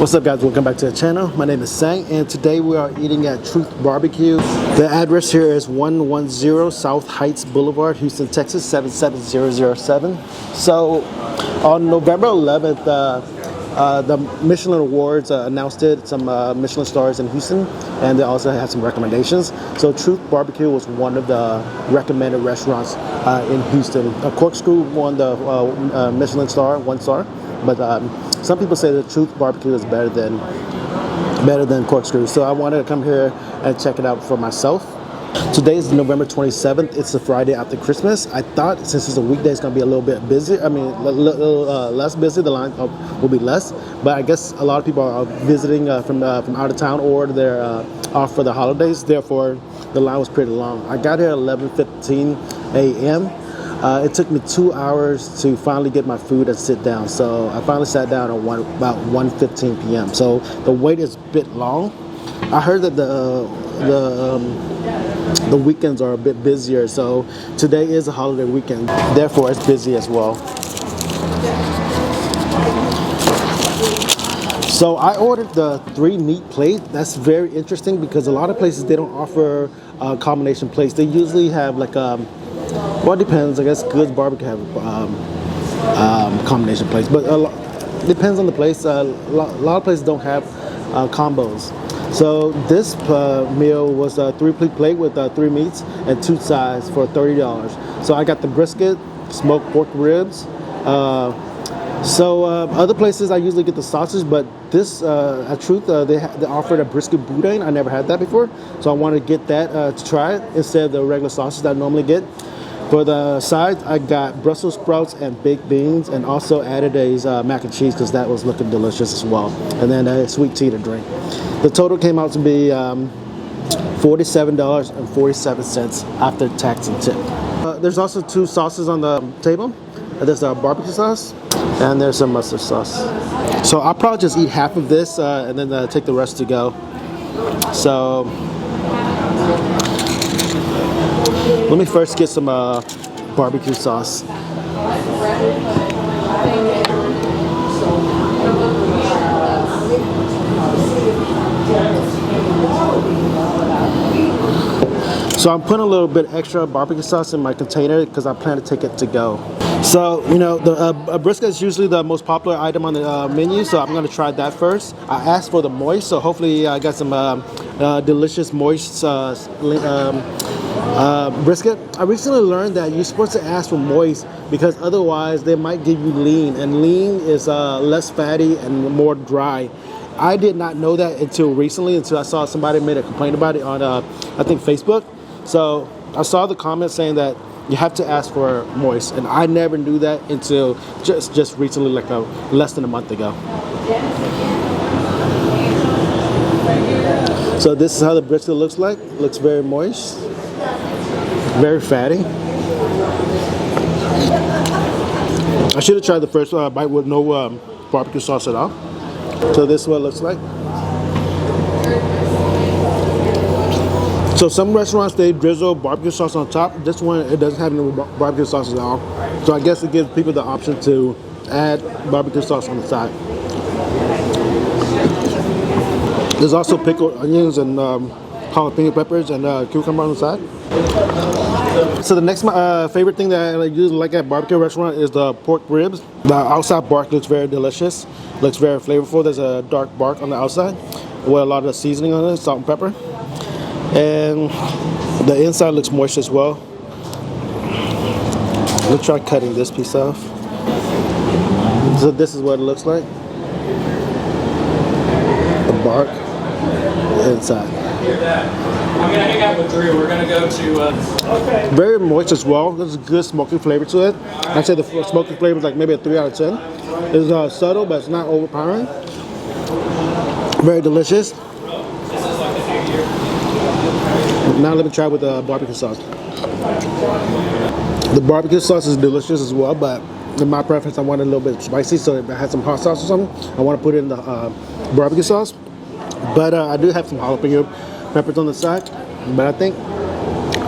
What's up, guys? Welcome back to the channel. My name is Sang, and today we are eating at Truth BBQ. The address here is 110 South Heights Boulevard, Houston, Texas 77007. So on November 11th, the Michelin Awards announced it, some Michelin stars in Houston, and they also had some recommendations. So Truth BBQ was one of the recommended restaurants in Houston. Corkscrew won the Michelin star, 1 star, but some people say the Truth BBQ is better than Corkscrew. So I wanted to come here and check it out for myself. Today is November 27th. It's the Friday after Christmas. I thought since it's a weekday, it's going to be a little bit busy. I mean, a little less busy. The line will be less. But I guess a lot of people are visiting from out of town, or they're off for the holidays. Therefore, the line was pretty long. I got here at 11:15 a.m. It took me 2 hours to finally get my food and sit down. So I finally sat down at about 1:15 p.m. So the wait is a bit long. I heard that the weekends are a bit busier. So today is a holiday weekend. Therefore, it's busy as well. So I ordered the 3-meat plate. That's very interesting because a lot of places, they don't offer combination plates. They usually have like well, it depends. I guess Goods Barbecue have combination plates, but depends on the place. A lot of places don't have combos. So this meal was a 3-plate plate with 3 meats and 2 sides for $30. So I got the brisket, smoked pork ribs. Other places I usually get the sausage, but this at Truth they offered a Brisket Boudain. I never had that before, so I wanted to get that to try it instead of the regular sausage that I normally get. For the sides, I got Brussel Sprouts and baked beans, and also added a mac and cheese because that was looking delicious as well. And then a sweet tea to drink. The total came out to be $47.47 after tax and tip. There's also 2 sauces on the table. There's a barbecue sauce and there's some mustard sauce. So I'll probably just eat half of this and then take the rest to go. So let me first get some barbecue sauce. So I'm putting a little bit extra barbecue sauce in my container because I plan to take it to go. So, you know, the brisket is usually the most popular item on the menu, so I'm going to try that first. I asked for the moist, so hopefully I got some delicious moist brisket. I recently learned that you're supposed to ask for moist because otherwise they might give you lean, and lean is less fatty and more dry. I did not know that until recently, until I saw somebody made a complaint about it on I think Facebook. So I saw the comment saying that you have to ask for moist, and I never knew that until just recently, like less than a month ago. So this is how the brisket looks like. Looks very moist, very fatty. I should have tried the first bite with no barbecue sauce at all. So this is what it looks like. So some restaurants, they drizzle barbecue sauce on top. This one, it doesn't have any barbecue sauce at all. So I guess it gives people the option to add barbecue sauce on the side. There's also pickled onions and jalapeno peppers and cucumber on the side. So the next favorite thing that I usually like at barbecue restaurant is the pork ribs. The outside bark looks very delicious. Looks very flavorful. There's a dark bark on the outside with a lot of the seasoning on it, salt and pepper. And the inside looks moist as well. Let's try cutting this piece off. So this is what it looks like. The bark, the inside. I'm gonna hang out with Drew. We're gonna go to. Very moist as well. There's a good smoky flavor to it. I'd say the smoky flavor is like maybe a 3 out of 10. It's subtle, but it's not overpowering. Very delicious. Now let me try with the barbecue sauce. The barbecue sauce is delicious as well, but in my preference, I want it a little bit spicy. So if I had some hot sauce or something, I want to put it in the barbecue sauce. But I do have some jalapeno peppers on the side. But I think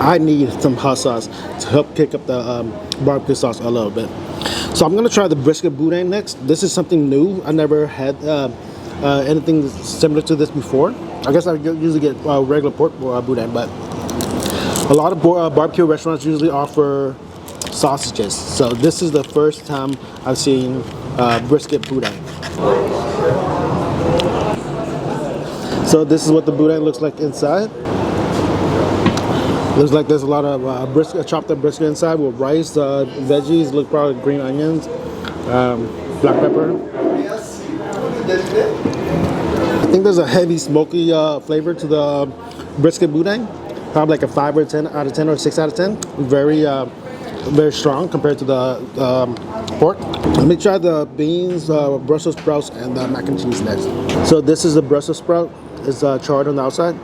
I need some hot sauce to help kick up the barbecue sauce a little bit. So I'm gonna try the Brisket Boudain next. This is something new. I never had anything similar to this before. I guess I usually get regular pork boudin, but a lot of barbecue restaurants usually offer sausages. So this is the first time I've seen brisket boudin. So this is what the boudin looks like inside. Looks like there's a lot of brisket, chopped up brisket inside with rice, veggies, look probably green onions, black pepper. I think there's a heavy smoky flavor to the brisket boudin. Probably like a 5 or 10 out of 10 or 6 out of 10. Very very strong compared to the pork. Let me try the beans, Brussels sprouts, and the mac and cheese next. So this is the Brussels sprout. It's charred on the outside.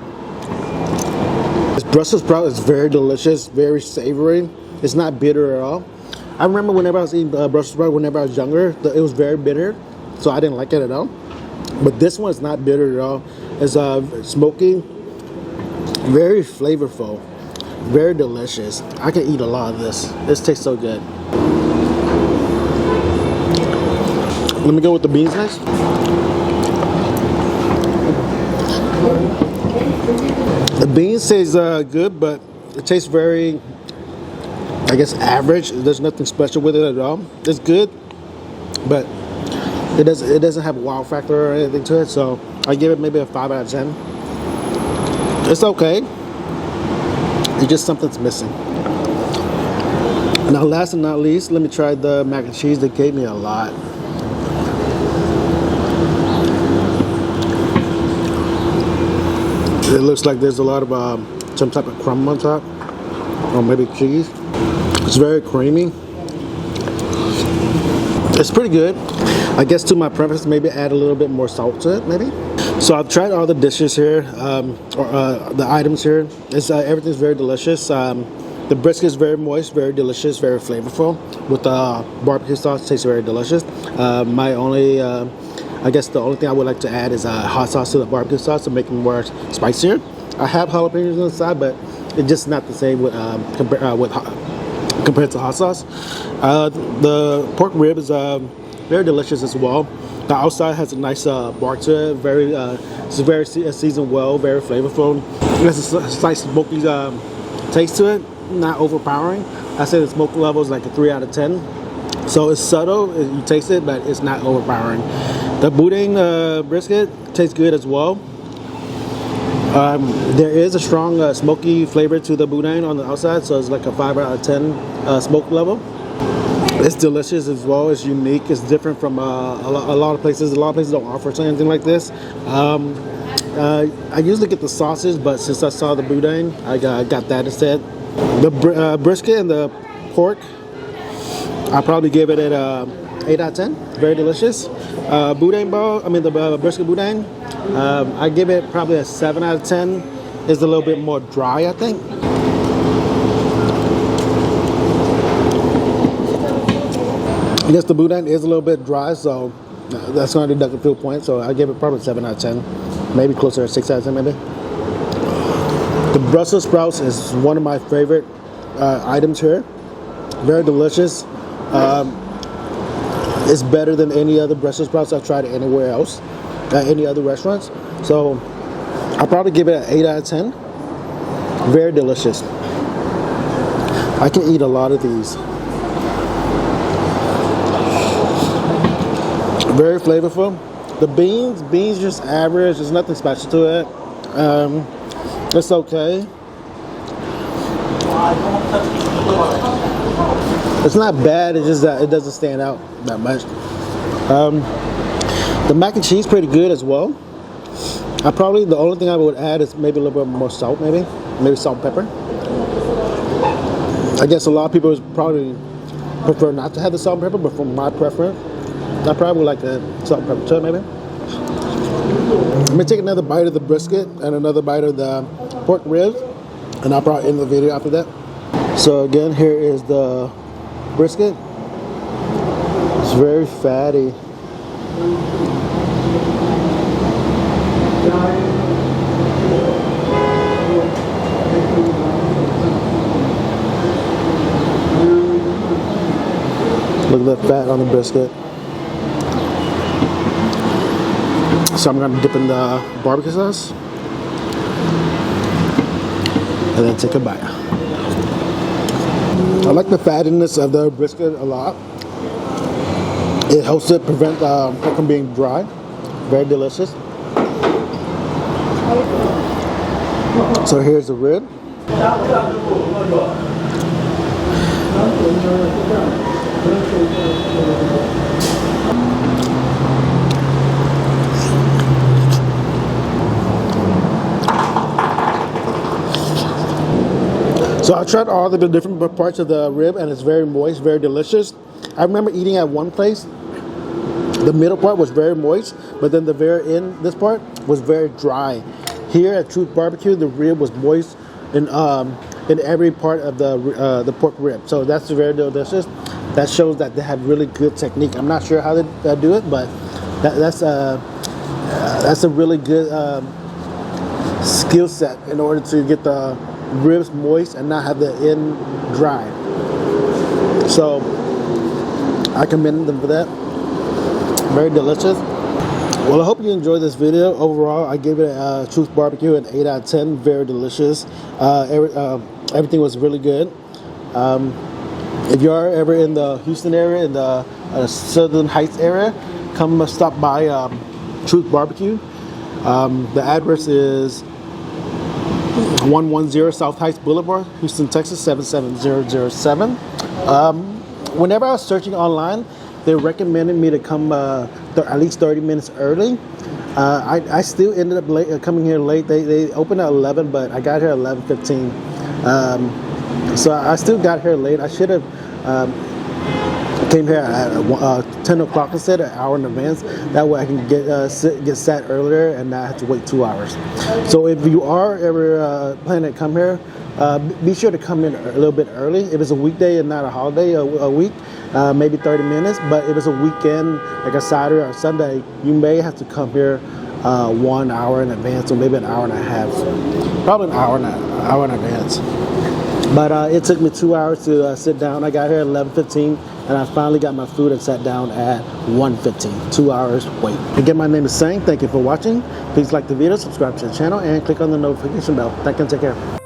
This Brussels sprout is very delicious, very savory. It's not bitter at all. I remember whenever I was eating Brussels sprout, whenever I was younger, it was very bitter, so I didn't like it at all. But this one is not bitter at all. It's smoky, very flavorful, very delicious. I can eat a lot of this. This tastes so good. Let me go with the beans next. The beans taste good, but it tastes very, I guess, average. There's nothing special with it at all. It's good, but it doesn't have a wow factor or anything to it. So I give it maybe a 5 out of 10. It's okay. It's just something's missing. Now, last and not least, let me try the mac and cheese. They gave me a lot. It looks like there's a lot of some type of crumb on top, or maybe cheese. It's very creamy. It's pretty good. I guess to my preference, maybe add a little bit more salt to it, maybe. So I've tried all the dishes here, the items here. Everything's very delicious. The brisket is very moist, very delicious, very flavorful. With the barbecue sauce, it tastes very delicious. I guess the only thing I would like to add is hot sauce to the barbecue sauce to make it more spicier. I have jalapenos on the side, but it's just not the same with compared to hot sauce. The pork rib is very delicious as well. The outside has a nice bark to it. It's very seasoned well, very flavorful. It has a slight smoky taste to it, not overpowering. I say the smoke level is like a 3 out of 10. So it's subtle, you taste it, but it's not overpowering. The boudin brisket tastes good as well. There is a strong smoky flavor to the boudin on the outside, so it's like a 5 out of 10 smoke level. It's delicious as well. It's unique. It's different from a lot of places. A lot of places don't offer anything like this. I usually get the sausage, but since I saw the boudin, I got that instead. The brisket and the pork, I probably give it an 8 out of 10. Very delicious. The brisket boudin, I give it probably a 7 out of 10. It's a little bit more dry, I think. I guess the boudin is a little bit dry, so that's going to deduct a few points. So I give it probably 7 out of 10, maybe closer to 6 out of 10, maybe. The Brussels sprouts is one of my favorite items here. Very delicious. It's better than any other Brussels sprouts I've tried anywhere else, at any other restaurants. So I'll probably give it an 8 out of 10. Very delicious. I can eat a lot of these. Very flavorful. The beans just average. There's nothing special to it. It's okay. It's not bad. It's just that it doesn't stand out that much. The mac and cheese pretty good as well. The only thing I would add is maybe a little bit more salt, maybe salt and pepper. I guess a lot of people probably prefer not to have the salt and pepper, but for my preference, I probably would like the salt and pepper too, maybe. Let me take another bite of the brisket and another bite of the pork ribs, and I'll probably end the video after that. So again, here is the brisket. It's very fatty. Look at that fat on the brisket. So I'm gonna dip in the barbecue sauce and then take a bite. I like the fattiness of the brisket a lot. It helps it prevent it from being dry. Very delicious. So here's the rib. So I tried all of the different parts of the rib, and it's very moist, very delicious. I remember eating at one place, the middle part was very moist, but then the very end, this part was very dry. Here at Truth Barbecue, the rib was moist in every part of the pork rib. So that's very delicious. That shows that they have really good technique. I'm not sure how they do it, but that's a really good skill set in order to get the ribs moist and not have the end dry. So I commend them for that. Very delicious. Well, I hope you enjoyed this video. Overall, I gave it a Truth Barbecue an 8 out of 10. Very delicious. Everything was really good. If you are ever in the Houston area, in the Southern Heights area, come stop by Truth Barbecue. The address is 110 South Heights Boulevard, Houston, Texas 77007. Whenever I was searching online, they recommended me to come at least 30 minutes early. I still ended up coming here late. They opened at 11, but I got here at 11:15. So I still got here late. I should have came here at 10 o'clock instead, an hour in advance. That way I can get sat earlier and not have to wait 2 hours. So if you are ever planning to come here, be sure to come in a little bit early. If it's a weekday and not a holiday, a week, maybe 30 minutes. But if it's a weekend, like a Saturday or Sunday, you may have to come here 1 hour in advance, or maybe an hour and a half. Probably an hour in advance. But it took me 2 hours to sit down. I got here at 11:15, and I finally got my food and sat down at 1:15. 2 hours wait. Again, my name is Sang. Thank you for watching. Please like the video, subscribe to the channel, and click on the notification bell. Thank you and take care.